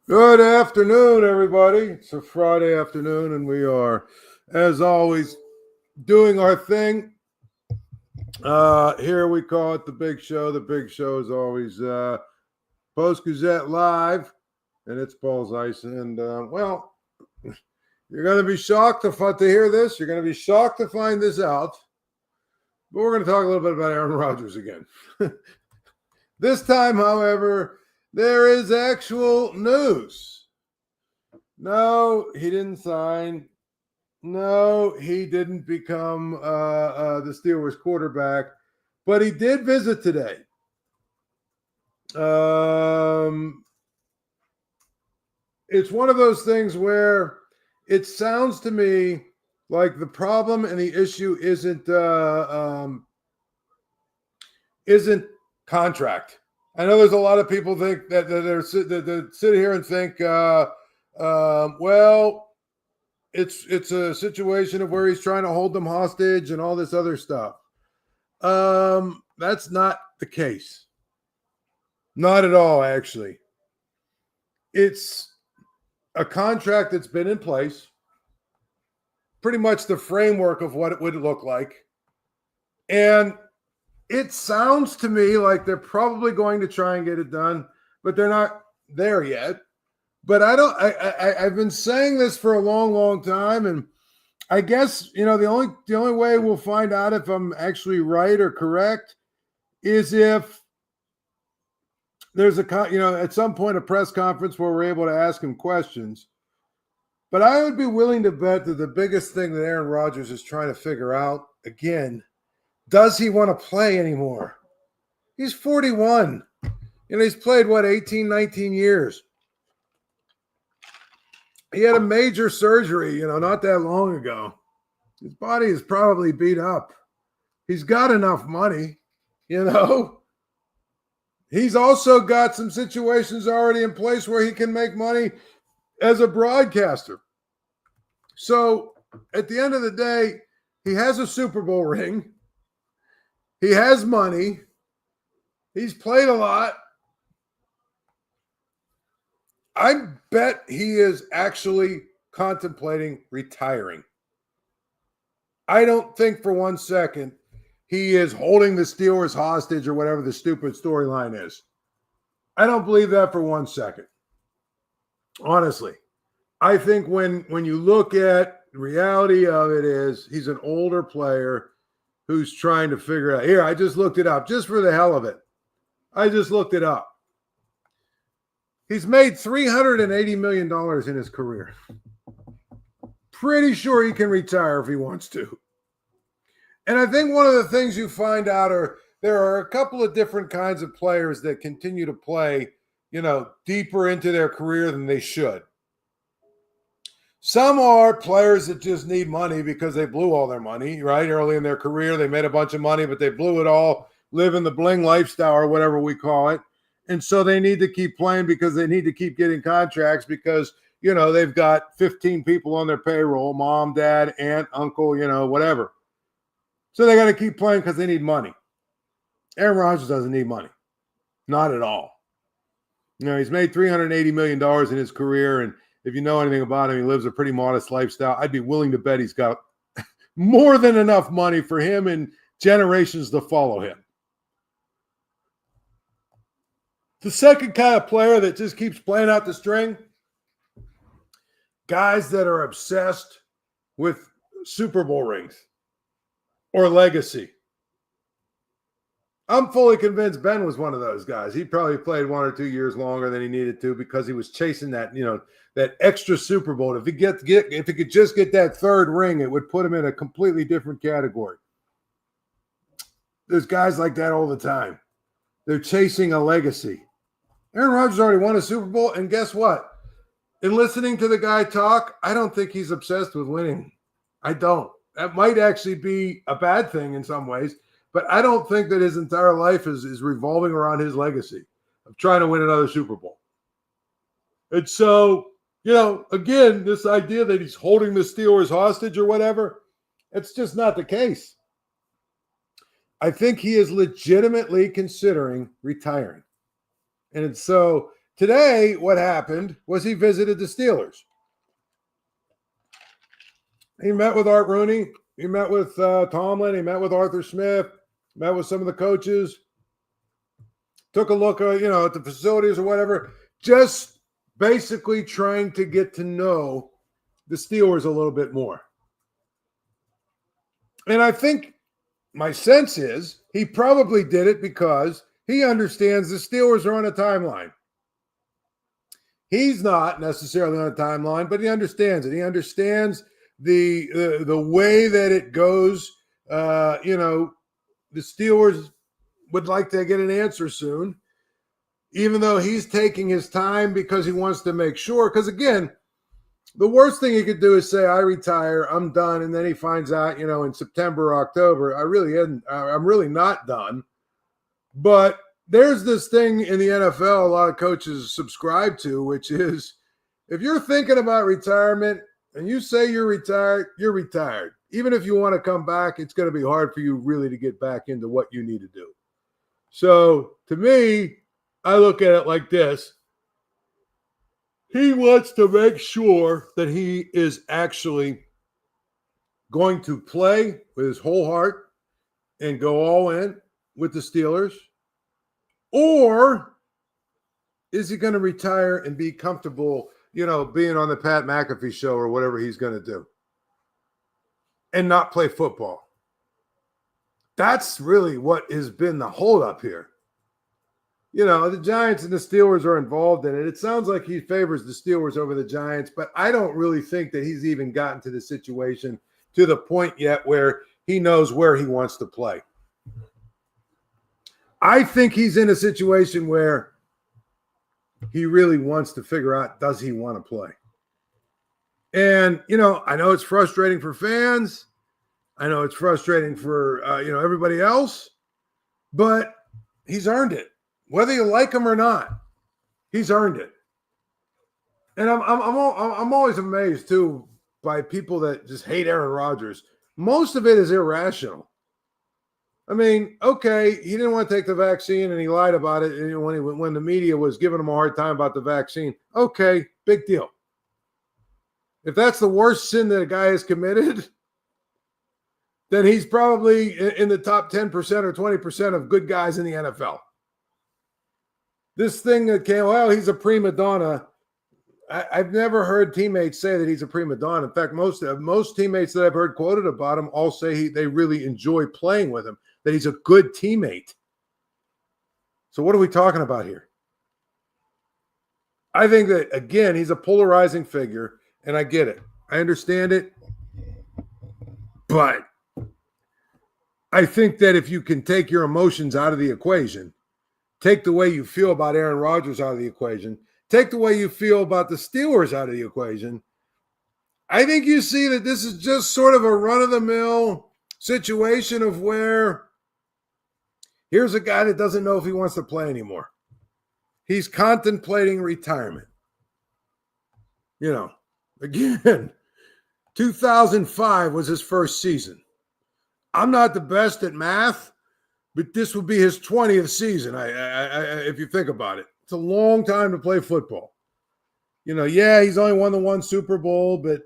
Good afternoon, everybody. It's a Friday afternoon, and we are, as always, doing our thing. Here we call it the Big Show. The Big Show is always Post-Gazette Live, and it's Paul Zeise. And, you're going to be shocked to hear this. You're going to be shocked to find this out. But we're going to talk a little bit about Aaron Rodgers again. This time, however, there is actual news. No, he didn't sign. No, he didn't become the Steelers quarterback, but he did visit today. It's one of those things where it sounds to me like the problem and the issue isn't contract. I know there's a lot of people think that sit here and think, well, it's a situation of where he's trying to hold them hostage and all this other stuff. That's not the case. Not at all, actually. It's a contract that's been in place, pretty much the framework of what it would look like. And it sounds to me like they're probably going to try and get it done, but they're not there yet. But I've been saying this for a long, long time. And I guess, the only way we'll find out if I'm actually right or correct is if there's at some point a press conference where we're able to ask him questions. But I would be willing to bet that the biggest thing that Aaron Rodgers is trying to figure out, again, does he want to play anymore? He's 41. He's played, 18, 19 years. He had a major surgery, not that long ago. His body is probably beat up. He's got enough money, He's also got some situations already in place where he can make money as a broadcaster. So at the end of the day, he has a Super Bowl ring. He has money. He's played a lot. I bet he is actually contemplating retiring. I don't think for 1 second he is holding the Steelers hostage or whatever the stupid storyline is. I don't believe that for 1 second. Honestly. I think when you look at the reality of it is he's an older player who's trying to figure out. Here, I just looked it up just for the hell of it. I just looked it up. He's made $380 million in his career. Pretty sure he can retire if he wants to. And I think one of the things you find out are there are a couple of different kinds of players that continue to play, deeper into their career than they should. Some are players that just need money because they blew all their money, right? Early in their career, they made a bunch of money, but they blew it all, living the bling lifestyle or whatever we call it. And so they need to keep playing because they need to keep getting contracts because, they've got 15 people on their payroll, mom, dad, aunt, uncle, whatever. So they got to keep playing because they need money. Aaron Rodgers doesn't need money. Not at all. He's made $380 million in his career, and if you know anything about him, he lives a pretty modest lifestyle. I'd be willing to bet he's got more than enough money for him and generations to follow him. The second kind of player that just keeps playing out the string, guys that are obsessed with Super Bowl rings or legacy. I'm fully convinced Ben was one of those guys. He probably played 1 or 2 years longer than he needed to because he was chasing that, that extra Super Bowl. If he could just get that third ring, it would put him in a completely different category. There's guys like that all the time. They're chasing a legacy. Aaron Rodgers already won a Super Bowl, and guess what? In listening to the guy talk, I don't think he's obsessed with winning. I don't. That might actually be a bad thing in some ways, but I don't think that his entire life is revolving around his legacy of trying to win another Super Bowl. And so, again, this idea that he's holding the Steelers hostage or whatever, it's just not the case. I think he is legitimately considering retiring. And so Today, what happened was he visited the Steelers. He met with Art Rooney. He met with Tomlin. He met with Arthur Smith. Met with some of the coaches. Took a look at, at the facilities or whatever. Just basically trying to get to know the Steelers a little bit more. And I think my sense is he probably did it because he understands the Steelers are on a timeline. He's not necessarily on a timeline, but he understands it. He understands the way that it goes. The Steelers would like to get an answer soon, even though he's taking his time because he wants to make sure. Because, again, the worst thing he could do is say, I retire, I'm done, and then he finds out, in September or October, I'm really not done. But there's this thing in the NFL a lot of coaches subscribe to, which is if you're thinking about retirement and you say you're retired, you're retired. Even if you want to come back, it's going to be hard for you really to get back into what you need to do. So to me, I look at it like this. He wants to make sure that he is actually going to play with his whole heart and go all in with the Steelers. Or is he going to retire and be comfortable, being on the Pat McAfee show or whatever he's going to do and not play football? That's really what has been the holdup here. The Giants and the Steelers are involved in it. It sounds like he favors the Steelers over the Giants, but I don't really think that he's even gotten to the situation to the point yet where he knows where he wants to play. I think he's in a situation where he really wants to figure out, does he want to play? And, I know it's frustrating for fans. I know it's frustrating for, everybody else, but he's earned it. Whether you like him or not, he's earned it. And I'm always amazed, too, by people that just hate Aaron Rodgers. Most of it is irrational. I mean, okay, he didn't want to take the vaccine and he lied about it when the media was giving him a hard time about the vaccine. Okay, big deal. If that's the worst sin that a guy has committed, then he's probably in the top 10% or 20% of good guys in the NFL. This thing that he's a prima donna. I've never heard teammates say that he's a prima donna. In fact, most teammates that I've heard quoted about him all say they really enjoy playing with him, that he's a good teammate. So what are we talking about here? I think that, again, he's a polarizing figure, and I get it. I understand it. But I think that if you can take your emotions out of the equation, take the way you feel about Aaron Rodgers out of the equation, take the way you feel about the Steelers out of the equation, I think you see that this is just sort of a run-of-the-mill situation of where here's a guy that doesn't know if he wants to play anymore. He's contemplating retirement. Again, 2005 was his first season. I'm not the best at math, but this will be his 20th season, if you think about it. It's a long time to play football. He's only won the one Super Bowl, but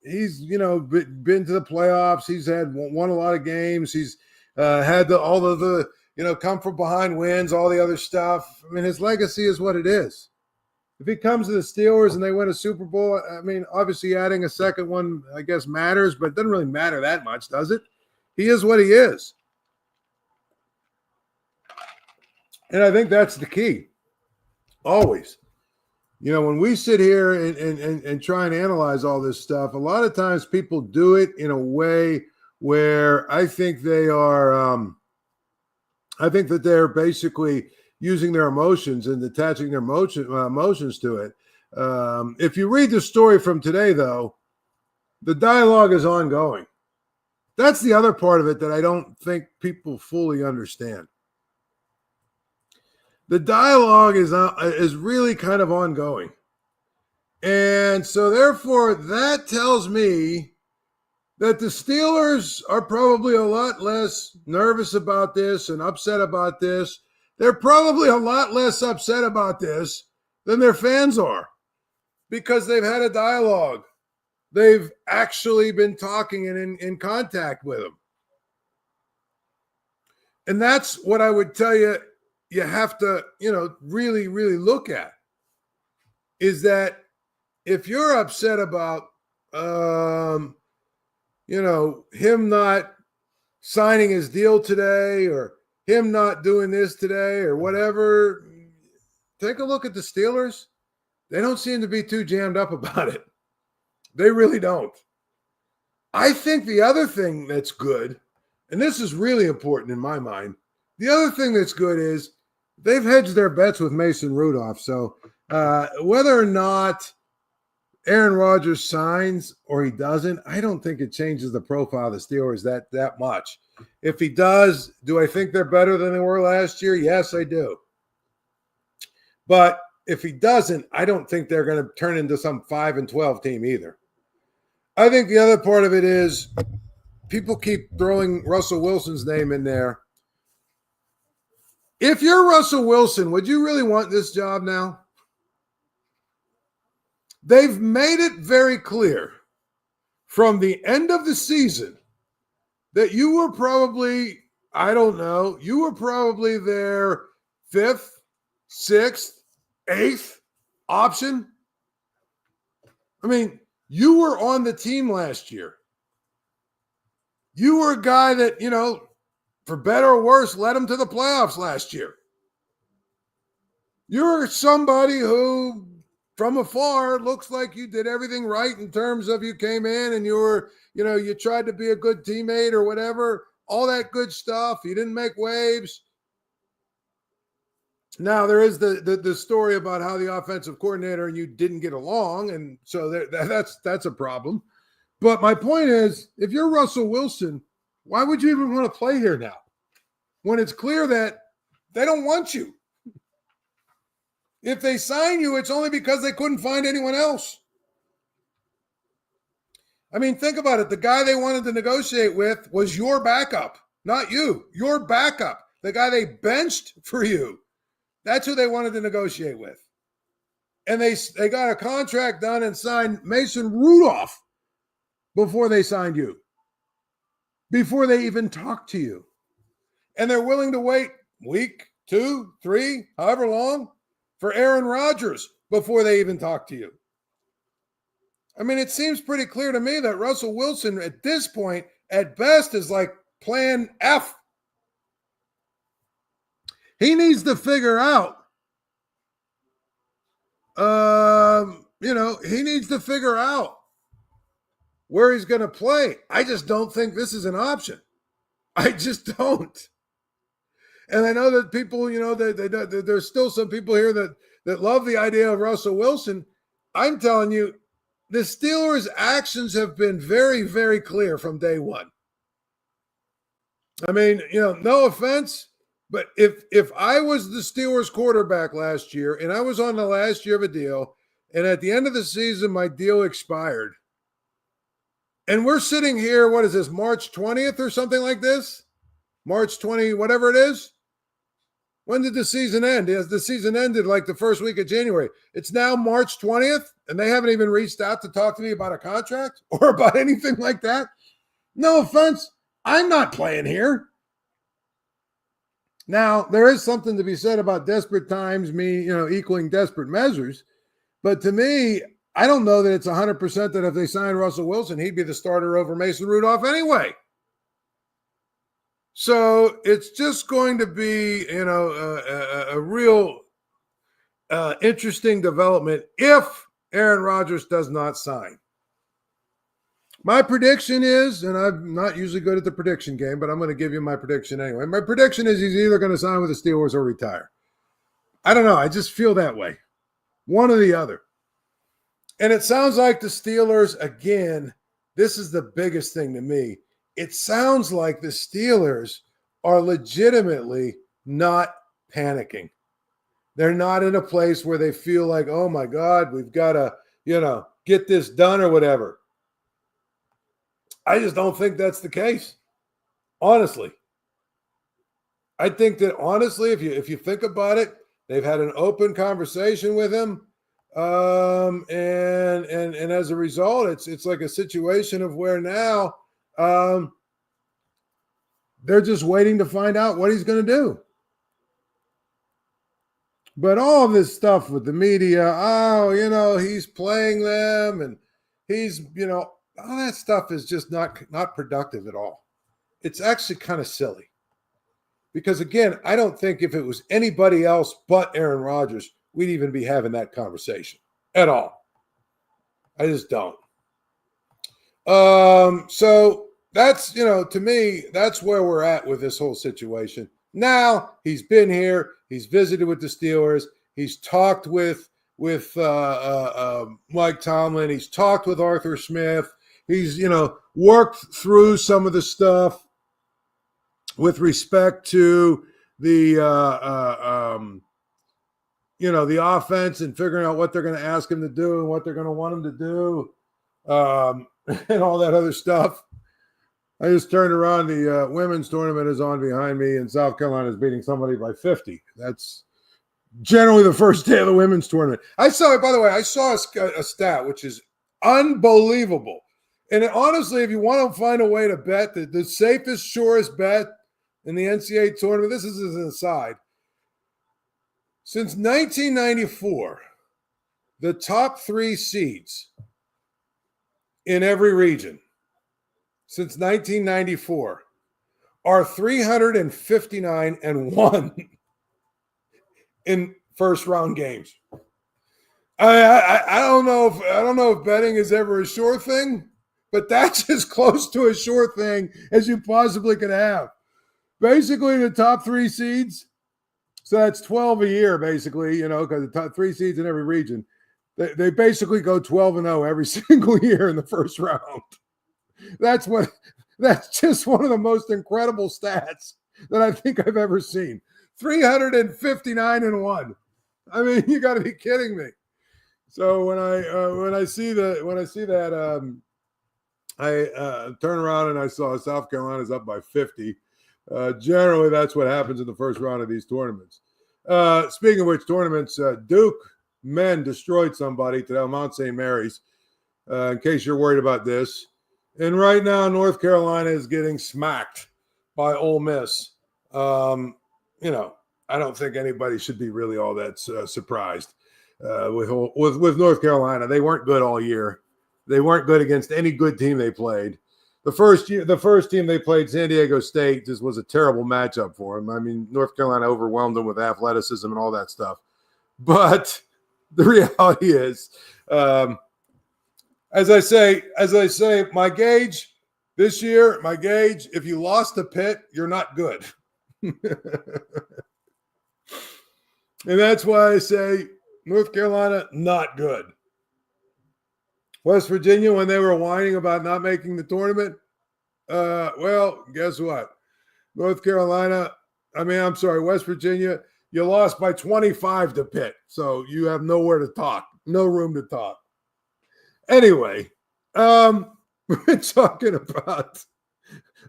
he's, been to the playoffs. He's won a lot of games. He's had all of the come from behind wins, all the other stuff. I mean, his legacy is what it is. If he comes to the Steelers and they win a Super Bowl, I mean, obviously adding a second one, I guess, matters, but it doesn't really matter that much, does it? He is what he is. And I think that's the key. Always. When we sit here and try and analyze all this stuff, a lot of times people do it in a way where I think they are I think that they're basically using their emotions and attaching their emotions to it. If you read the story from today, though, the dialogue is ongoing. That's the other part of it that I don't think people fully understand. The dialogue is really kind of ongoing. And so, therefore, that tells me that the Steelers are probably a lot less nervous about this and upset about this. They're probably a lot less upset about this than their fans are because they've had a dialogue. They've actually been talking and in contact with them. And that's what I would tell you have to, really, really look at is that if you're upset about, him not signing his deal today or him not doing this today or whatever, take a look at the Steelers. They don't seem to be too jammed up about it. They really don't. I think the other thing that's good, and this is really important in my mind, the other thing that's good is they've hedged their bets with Mason Rudolph. So whether or not Aaron Rodgers signs or he doesn't, I don't think it changes the profile of the Steelers that much. If he does, do I think they're better than they were last year? Yes, I do. But if he doesn't, I don't think they're going to turn into some 5-12 team either. I think the other part of it is people keep throwing Russell Wilson's name in there. If you're Russell Wilson, would you really want this job now? They've made it very clear from the end of the season that you were probably, you were probably their 5th, 6th, 8th option. I mean, you were on the team last year. You were a guy that, for better or worse, led them to the playoffs last year. You're somebody who, from afar, looks like you did everything right in terms of you came in and you were, you tried to be a good teammate or whatever, all that good stuff. You didn't make waves. Now, there is the story about how the offensive coordinator and you didn't get along, and so that's a problem. But my point is, if you're Russell Wilson, why would you even want to play here now when it's clear that they don't want you? If they sign you, it's only because they couldn't find anyone else. I mean, think about it. The guy they wanted to negotiate with was your backup, not you. Your backup, the guy they benched for you. That's who they wanted to negotiate with. And they got a contract done and signed Mason Rudolph before they signed you, before they even talked to you. And they're willing to wait week, 2, 3, however long, for Aaron Rodgers before they even talk to you. I mean, it seems pretty clear to me that Russell Wilson at this point, at best, is like plan F. He needs to figure out, he needs to figure out where he's going to play. I just don't think this is an option. I just don't. And I know that people, there's still some people here that love the idea of Russell Wilson. I'm telling you, the Steelers' actions have been very, very clear from day one. I mean, no offense, but if I was the Steelers quarterback last year and I was on the last year of a deal, and at the end of the season, my deal expired, and we're sitting here, what is this, March 20th or something like this? March 20, whatever it is. When did the season end? The season ended like the first week of January. It's now March 20th, and they haven't even reached out to talk to me about a contract or about anything like that. No offense, I'm not playing here. Now, there is something to be said about desperate times, equaling desperate measures. But to me, I don't know that it's 100% that if they signed Russell Wilson, he'd be the starter over Mason Rudolph anyway. So it's just going to be, a real interesting development if Aaron Rodgers does not sign. My prediction is, and I'm not usually good at the prediction game, but I'm going to give you my prediction anyway. My prediction is he's either going to sign with the Steelers or retire. I don't know. I just feel that way. One or the other. And it sounds like the Steelers, again, this is the biggest thing to me. It sounds like the Steelers are legitimately not panicking. They're not in a place where they feel like, oh my God, we've got to, get this done or whatever. I just don't think that's the case. Honestly. I think that honestly, if you think about it, They've had an open conversation with him. And as a result, it's like a situation of where now they're just waiting to find out what he's going to do. But all this stuff with the media, he's playing them and he's, all that stuff is just not productive at all. It's actually kind of silly. Because, again, I don't think if it was anybody else but Aaron Rodgers, we'd even be having that conversation at all. I just don't. So that's, to me, that's where we're at with this whole situation. Now he's been here. He's visited with the Steelers. He's talked with Mike Tomlin. He's talked with Arthur Smith. He's, worked through some of the stuff with respect to the the offense and figuring out what they're going to ask him to do and what they're going to want him to do, and all that other stuff. I just turned around. The women's tournament is on behind me, and South Carolina is beating somebody by 50. That's generally the first day of the women's tournament. I saw a stat which is unbelievable. And honestly, if you want to find a way to bet, the safest, surest bet in the NCAA tournament, this is as an aside. Since 1994, the top 3 seeds in every region since 1994 are 359-1 in first round games. I don't know if betting is ever a sure thing, but that's as close to a sure thing as you possibly could have. Basically, the top 3 seeds, so that's 12 a year, basically, because the top 3 seeds in every region, they basically go 12-0 every single year in the first round. That's just one of the most incredible stats that I think I've ever seen. 359-1. I mean, you got to be kidding me. So when I see that, I turn around and I saw South Carolina's up by 50. Generally, that's what happens in the first round of these tournaments. Speaking of which tournaments, Duke men destroyed somebody today, Mount St. Mary's, in case you're worried about this. And right now, North Carolina is getting smacked by Ole Miss. I don't think anybody should be really all that surprised with North Carolina. They weren't good all year. They weren't good against any good team they played. The first team they played, San Diego State, just was a terrible matchup for them. I mean, North Carolina overwhelmed them with athleticism and all that stuff. But the reality is, as I say, my gauge this year, if you lost to Pitt, you're not good. And that's why I say North Carolina, not good. West Virginia, when they were whining about not making the tournament, well, guess what? West Virginia, you lost by 25 to Pitt. So you have nowhere to talk, no room to talk. Anyway, we're talking about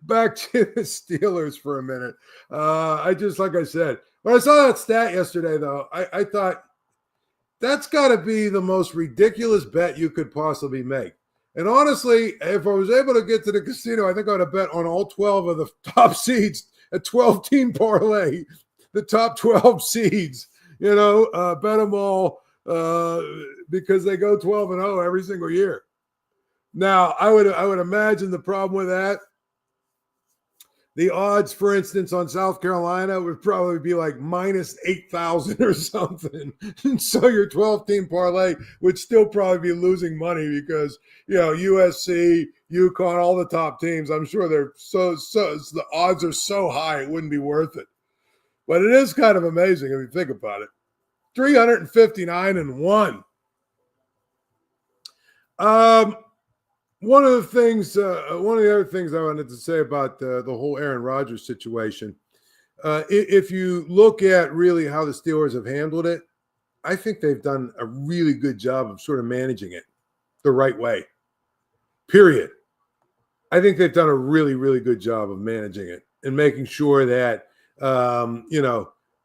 back to the Steelers for a minute. Like I said, when I saw that stat yesterday, though, I thought that's got to be the most ridiculous bet you could possibly make. And honestly, if I was able to get to the casino, I think I would have bet on all 12 of the top seeds, a 12-team parlay, the top 12 seeds, bet them all because they go 12-0 every single year. Now, I would imagine the problem with that, the odds, for instance, on South Carolina would probably be like minus 8,000 or something. And so your 12-team parlay would still probably be losing money because, USC, UConn, all the top teams, I'm sure they're so the odds are so high it wouldn't be worth it. But it is kind of amazing if you think about it. 359-1. One of the other things I wanted to say about the whole Aaron Rodgers situation, if you look at really how the Steelers have handled it, I think they've done a really good job of sort of managing it the right way. Period. I think they've done a really, really good job of managing it and making sure that,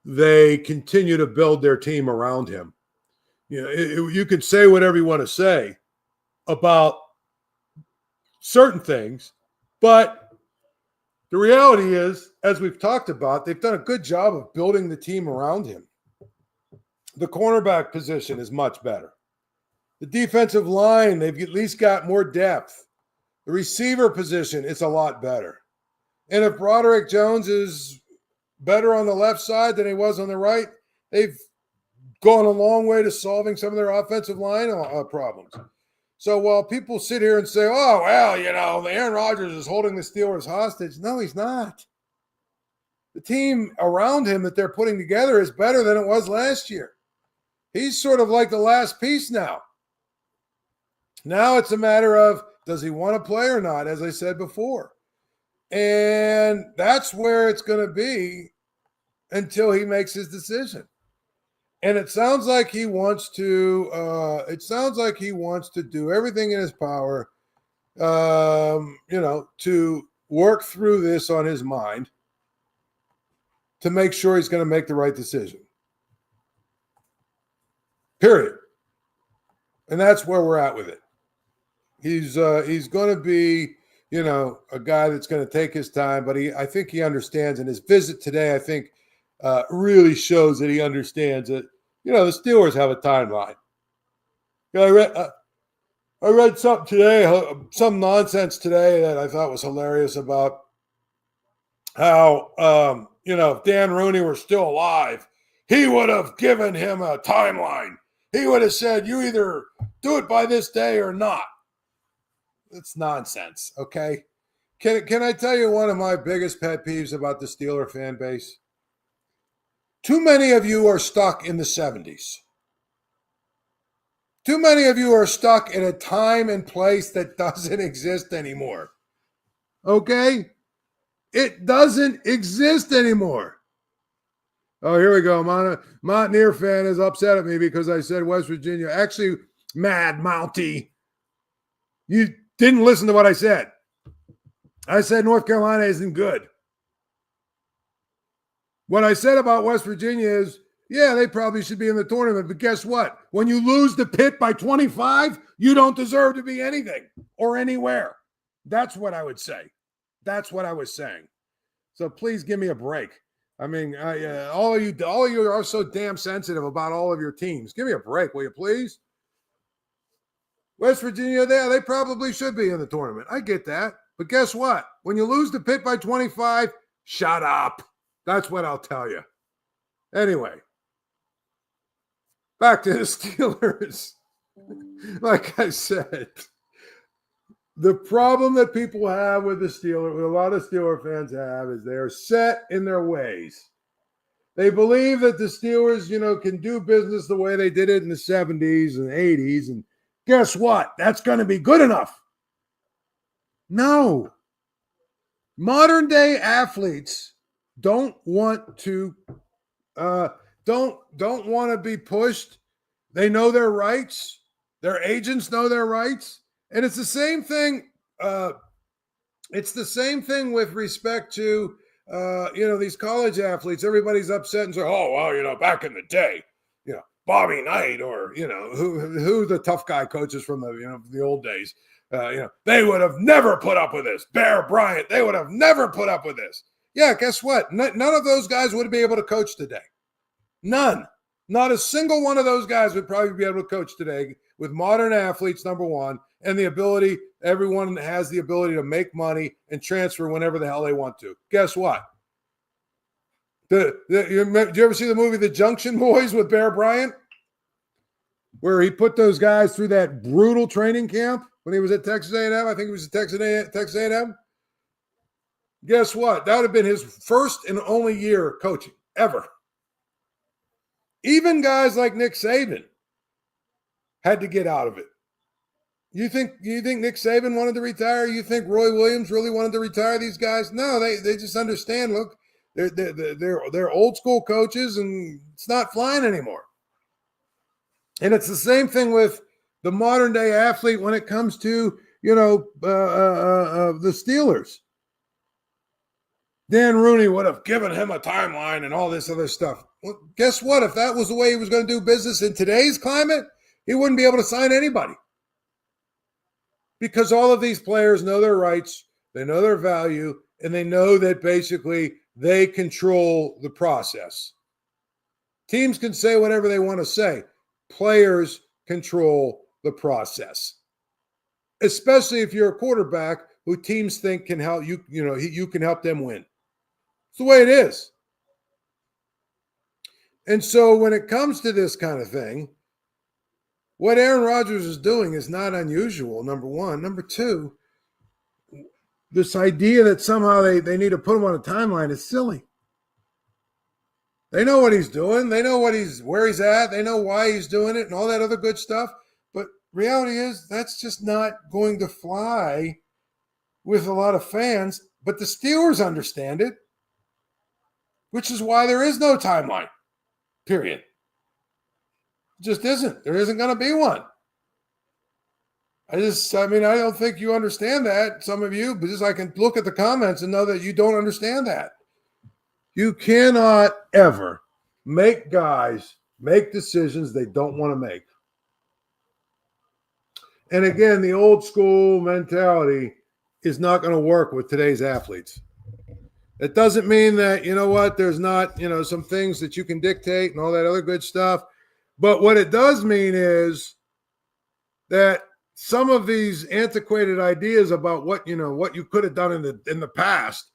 they continue to build their team around him. You could say whatever you want to say about certain things, but the reality is, as we've talked about, they've done a good job of building the team around him. The cornerback position is much better. The defensive line, they've at least got more depth. The receiver position is a lot better. And if Broderick Jones is better on the left side than he was on the right, they've gone a long way to solving some of their offensive line problems. So while people sit here and say, oh, well, Aaron Rodgers is holding the Steelers hostage. No, he's not. The team around him that they're putting together is better than it was last year. He's sort of like the last piece now. Now it's a matter of, does he want to play or not, as I said before. And that's where it's going to be until he makes his decision. And it sounds like he wants to. Do everything in his power, to work through this on his mind to make sure he's going to make the right decision. Period. And that's where we're at with it. He's going to be, a guy that's going to take his time, but I think he understands. And his visit today, I think, really shows that he understands that, the Steelers have a timeline. I read something today, some nonsense today that I thought was hilarious about how, if Dan Rooney were still alive, he would have given him a timeline. He would have said, you either do it by this day or not. It's nonsense, okay? Can I tell you one of my biggest pet peeves about the Steeler fan base? Too many of you are stuck in the 70s. Too many of you are stuck in a time and place that doesn't exist anymore. Okay? It doesn't exist anymore. Oh, here we go. Mountaineer fan is upset at me because I said West Virginia. Actually, Mad Mountie, you didn't listen to what I said. I said North Carolina isn't good. What I said about West Virginia is, yeah, they probably should be in the tournament, but guess what? When you lose to Pitt by 25, you don't deserve to be anything or anywhere. That's what I would say. That's what I was saying. So please give me a break. I mean, all of you are so damn sensitive about all of your teams. Give me a break, will you please? West Virginia, they probably should be in the tournament. I get that. But guess what? When you lose to Pitt by 25, shut up. That's what I'll tell you. Anyway, back to the Steelers. Like I said, the problem that people have with the Steelers, a lot of Steeler fans have, is they're set in their ways. They believe that the Steelers, can do business the way they did it in the 70s and 80s. And guess what? That's going to be good enough. No. Modern day athletes don't want to don't want to be pushed. They know their rights. Their agents know their rights. And it's the same thing. It's the same thing with respect to these college athletes. Everybody's upset and say, "Oh, well, back in the day, Bobby Knight or who the tough guy coaches from the old days. They would have never put up with this. Bear Bryant, they would have never put up with this." Yeah, guess what? None of those guys would be able to coach today. None. Not a single one of those guys would probably be able to coach today with modern athletes, number one, and the ability, everyone has the ability to make money and transfer whenever the hell they want to. Guess what? Did you ever see the movie The Junction Boys with Bear Bryant? Where he put those guys through that brutal training camp when he was at Texas A&M. I think he was at Texas A&M. Guess what? That would have been his first and only year coaching ever. Even guys like Nick Saban had to get out of it. You think Nick Saban wanted to retire? You think Roy Williams really wanted to retire these guys? No, they just understand. Look, they're old school coaches, and it's not flying anymore. And it's the same thing with the modern day athlete when it comes to the Steelers. Dan Rooney would have given him a timeline and all this other stuff. Well, guess what? If that was the way he was going to do business in today's climate, he wouldn't be able to sign anybody. Because all of these players know their rights, they know their value, and they know that basically they control the process. Teams can say whatever they want to say. Players control the process. Especially if you're a quarterback who teams think can help you, you can help them win. It's the way it is. And so when it comes to this kind of thing, what Aaron Rodgers is doing is not unusual, number one. Number two, this idea that somehow they need to put him on a timeline is silly. They know what he's doing. They know where he's at. They know why he's doing it and all that other good stuff. But reality is that's just not going to fly with a lot of fans. But the Steelers understand it, which is why there is no timeline, period. It just isn't. There isn't going to be one. I don't think you understand that, some of you, but just I can look at the comments and know that you don't understand that. You cannot ever make guys make decisions they don't want to make. And again, the old school mentality is not going to work with today's athletes. It doesn't mean that, there's not, some things that you can dictate and all that other good stuff. But what it does mean is that some of these antiquated ideas about what you could have done in the past,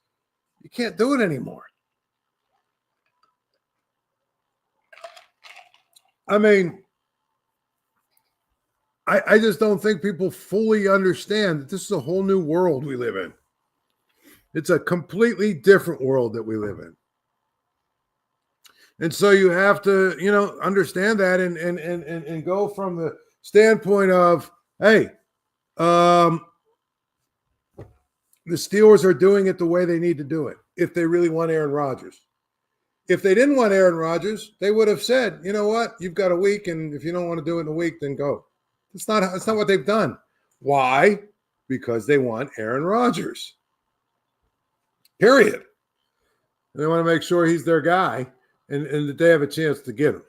you can't do it anymore. I mean, I just don't think people fully understand that this is a whole new world we live in. It's a completely different world that we live in. And so you have to, understand that and go from the standpoint of, hey, the Steelers are doing it the way they need to do it if they really want Aaron Rodgers. If they didn't want Aaron Rodgers, they would have said, you know what, you've got a week, and if you don't want to do it in a week, then go. That's not what they've done. Why? Because they want Aaron Rodgers. Period. And they want to make sure he's their guy and that they have a chance to get him.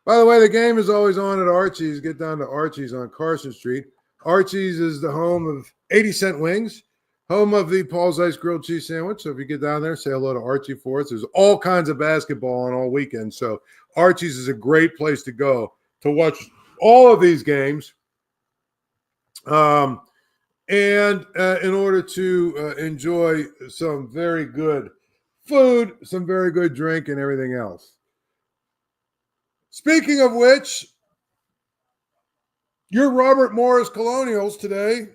By the way, the game is always on at Archie's. Get down to Archie's on Carson Street. Archie's is the home of 80-cent wings, home of the Paul Zeise grilled cheese sandwich. So if you get down there, say hello to Archie for us. There's all kinds of basketball on all weekend. So Archie's is a great place to go to watch all of these games. And in order to enjoy some very good food, some very good drink, and everything else. Speaking of which, your Robert Morris Colonials today,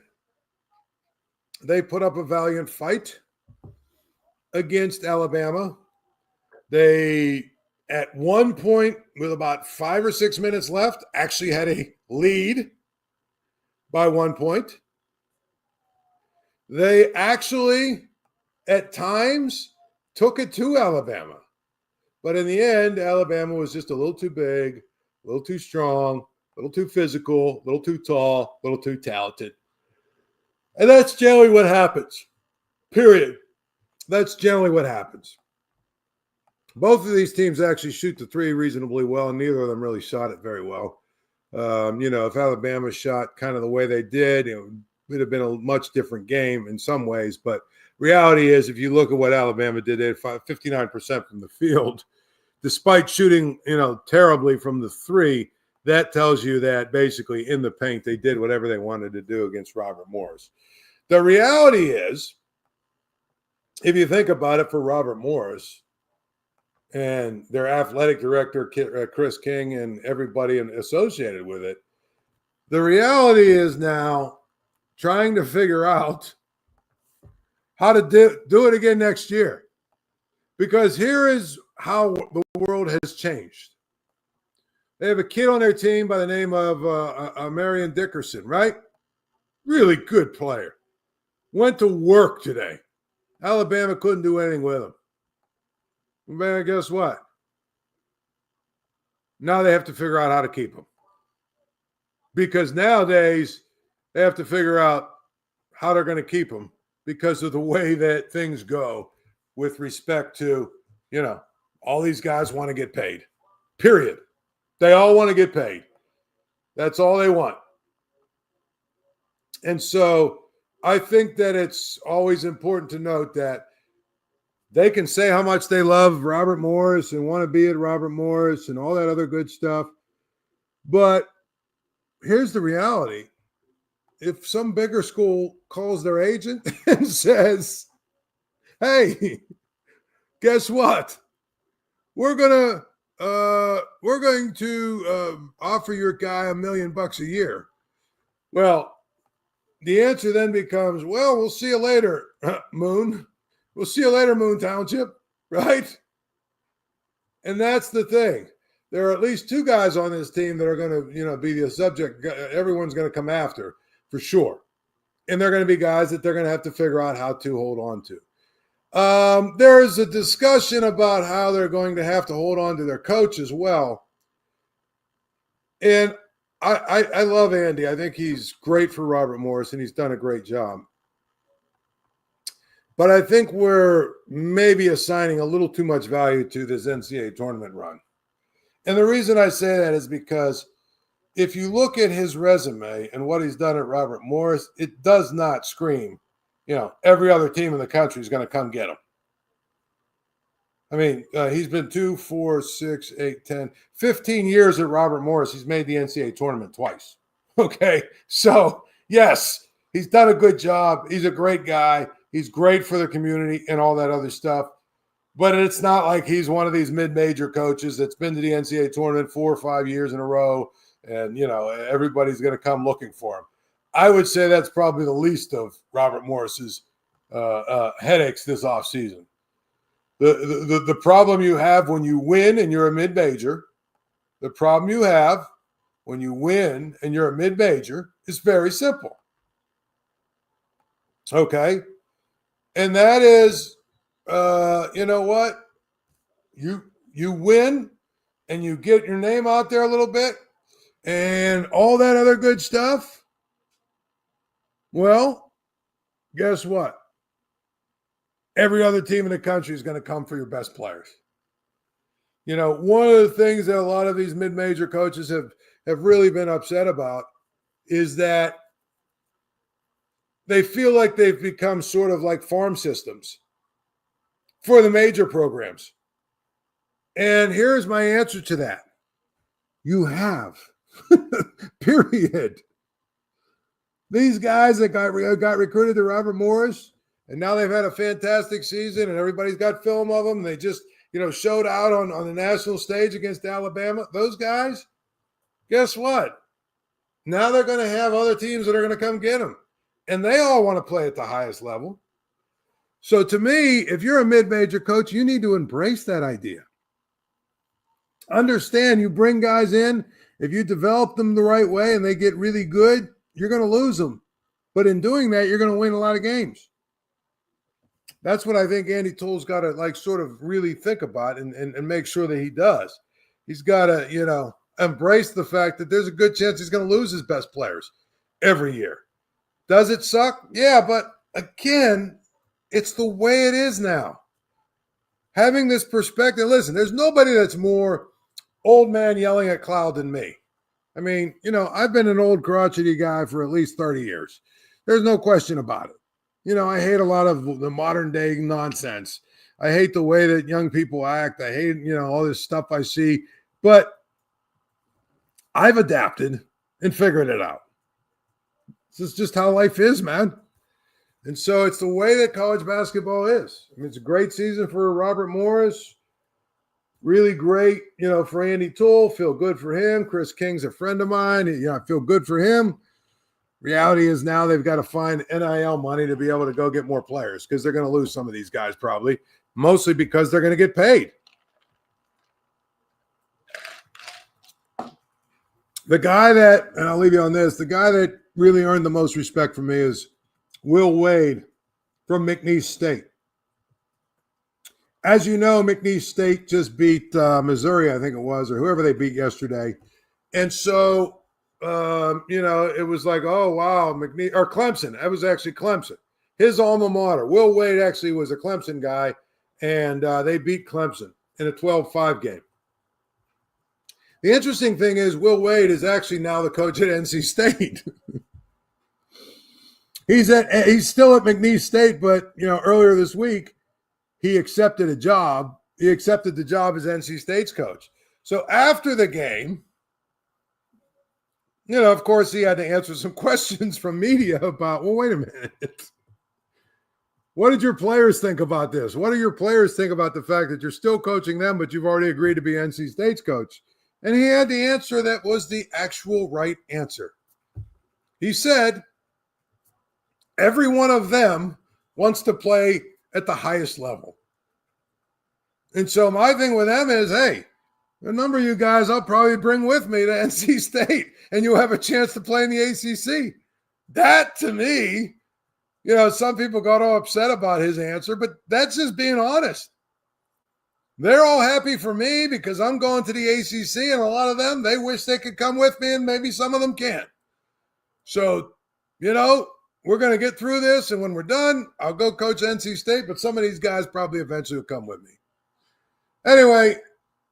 they put up a valiant fight against Alabama. They, at one point, with about 5 or 6 minutes left, actually had a lead by 1 point. They actually, at times, took it to Alabama. But in the end, Alabama was just a little too big, a little too strong, a little too physical, a little too tall, a little too talented. And that's generally what happens, period. That's generally what happens. Both of these teams actually shoot the three reasonably well, and neither of them really shot it very well. If Alabama shot kind of the way they did, it would have been a much different game in some ways. But reality is, if you look at what Alabama did, they had 59% from the field, despite shooting, terribly from the three. That tells you that basically in the paint, they did whatever they wanted to do against Robert Morris. The reality is, if you think about it, for Robert Morris and their athletic director, Chris King, and everybody associated with it, the reality is now trying to figure out how to do it again next year. Because here is how the world has changed. They have a kid on their team by the name of Marion Dickerson, right? Really good player. Went to work today. Alabama couldn't do anything with him. Man, guess what? Now they have to figure out how to keep him. Because nowadays, they have to figure out how they're going to keep him because of the way that things go with respect to, all these guys want to get paid, period. They all want to get paid. That's all they want. And so I think that it's always important to note that they can say how much they love Robert Morris and want to be at Robert Morris and all that other good stuff. But here's the reality. If some bigger school calls their agent and says, hey, guess what? We're going to offer your guy $1 million a year. Well, the answer then becomes, well, we'll see you later, Moon. We'll see you later, Moon Township, right? And that's the thing. There are at least two guys on this team that are going to, be the subject everyone's going to come after, for sure. And they're going to be guys that they're going to have to figure out how to hold on to. There's a discussion about how they're going to have to hold on to their coach as well. And I love Andy. I think he's great for Robert Morris, and he's done a great job. But I think we're maybe assigning a little too much value to this NCAA tournament run. And the reason I say that is because if you look at his resume and what he's done at Robert Morris, it does not scream, every other team in the country is going to come get him. I mean, he's been 2, 4, 6, 8, 10, 15 years at Robert Morris. He's made the NCAA tournament twice. Okay. So, yes, he's done a good job. He's a great guy. He's great for the community and all that other stuff. But it's not like he's one of these mid-major coaches that's been to the NCAA tournament 4 or 5 years in a row, and, everybody's going to come looking for him. I would say that's probably the least of Robert Morris's headaches this offseason. The problem you have when you win and you're a mid-major, the problem you have when you win and you're a mid-major is very simple. Okay? And that is, you know what? You win and you get your name out there a little bit and all that other good stuff. Well, guess what? Every other team in the country is going to come for your best players. One of the things that a lot of these mid-major coaches have really been upset about is that they feel like they've become sort of like farm systems for the major programs. And here's my answer to that. You have. Period. These guys that got recruited to Robert Morris, and now they've had a fantastic season, and everybody's got film of them. They just, showed out on the national stage against Alabama. Those guys, guess what? Now they're going to have other teams that are going to come get them. And they all want to play at the highest level. So to me, if you're a mid-major coach, you need to embrace that idea. Understand, you bring guys in, if you develop them the right way and they get really good, you're going to lose them. But in doing that, you're going to win a lot of games. That's what I think Andy Toole's got to sort of really think about and make sure that he does. He's got to, embrace the fact that there's a good chance he's going to lose his best players every year. Does it suck? Yeah, but again, it's the way it is now. Having this perspective, listen, there's nobody that's more old man yelling at cloud than me. I mean, I've been an old crotchety guy for at least 30 years. There's no question about it. I hate a lot of the modern day nonsense. I hate the way that young people act. I hate, all this stuff I see. But I've adapted and figured it out. This is just how life is, man. And so it's the way that college basketball is. I mean, it's a great season for Robert Morris. Really great, for Andy Toole. Feel good for him. Chris King's a friend of mine. I feel good for him. Reality is now they've got to find NIL money to be able to go get more players because they're going to lose some of these guys probably, mostly because they're going to get paid. The guy that, and I'll leave you on this, the guy that really earned the most respect from me is Will Wade from McNeese State. As you know, McNeese State just beat Missouri, I think it was, or whoever they beat yesterday. And so, it was like, oh, wow, McNeese, or Clemson. That was actually Clemson. His alma mater. Will Wade actually was a Clemson guy, and they beat Clemson in a 12-5 game. The interesting thing is Will Wade is actually now the coach at NC State. He's still at McNeese State, but earlier this week he accepted a job. He accepted the job as NC State's coach. So after the game, of course he had to answer some questions from media about, well, wait a minute. What did your players think about this? What do your players think about the fact that you're still coaching them, but you've already agreed to be NC State's coach? And he had the answer that was the actual right answer. He said, every one of them wants to play at the highest level. And so my thing with them is, hey, a number of you guys I'll probably bring with me to NC State, and you'll have a chance to play in the ACC. That, to me, some people got all upset about his answer, but that's just being honest. They're all happy for me because I'm going to the ACC, and a lot of them, they wish they could come with me, and maybe some of them can't. So, we're going to get through this, and when we're done, I'll go coach NC State, but some of these guys probably eventually will come with me. Anyway,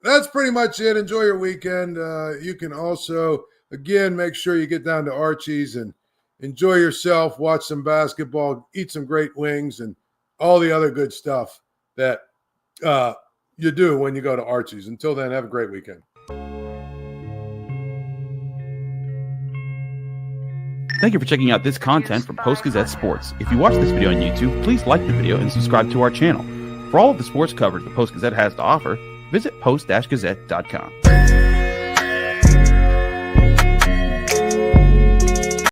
that's pretty much it. Enjoy your weekend. You can also, again, make sure you get down to Archie's and enjoy yourself, watch some basketball, eat some great wings, and all the other good stuff that you do when you go to Archie's. Until then, have a great weekend. Thank you for checking out this content from Post-Gazette Sports. If you watch this video on YouTube, please like the video and subscribe to our channel. For all of the sports coverage the Post-Gazette has to offer, visit post-gazette.com.